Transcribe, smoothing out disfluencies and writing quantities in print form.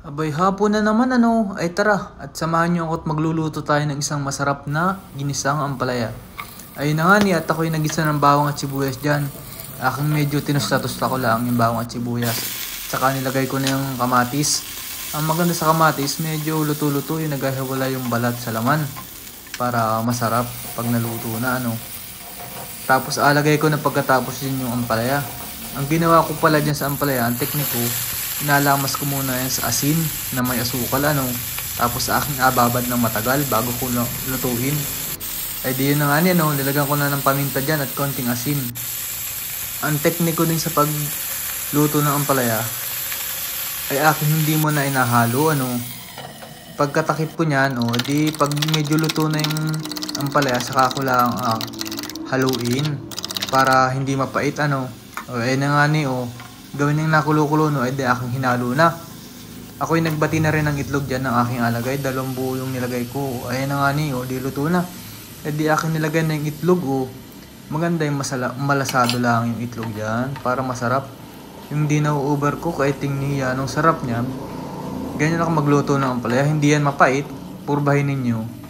Abay, hapon na naman ano. Ay tara, at samahan niyo ako't magluluto tayo ng isang masarap na ginisang ampalaya. Ayun na nga ni at ako'y nagisa ng bawang at sibuyas dyan. Aking medyo tinusta-tusta ko lang yung bawang at sibuyas. Tsaka nilagay ko na yung kamatis. Ang maganda sa kamatis, medyo luto-luto yung naghahiwala yung balat sa laman. Para masarap pag naluto na ano. Tapos alagay ko na pagkatapos din yung ampalaya. Ang ginawa ko pala dyan sa ampalaya, ang teknik ko, inalamas ko muna yan sa asin na may asukal ano. Tapos sa aking ababad ng matagal bago ko lutuin. Ay di yun na nga niya no, nilagyan ko na ng paminta dyan at konting asin. Ang teknik ko din sa pagluto ng ampalaya ay aking hindi mo na inahalo ano. Pagkatakip ko nyan o di pag medyo luto na yung ampalaya saka ko lang haluin para hindi mapait ano. O ay na nga ni o gawin yung nakulo-kulo no, ay di aking hinalo na. Ako'y nagbati na rin ng itlog dyan ng aking alagay. 2 buo yung nilagay ko. Ay na nga ni o di luto na. Ay di aking nilagay na yung itlog o. Maganda yung malasado lang yung itlog dyan para masarap. Yung di na-overcook ay tingnan nung sarap niya. Ganyan ako magluto ng ampalaya. Hindi yan mapait. Purbahin ninyo.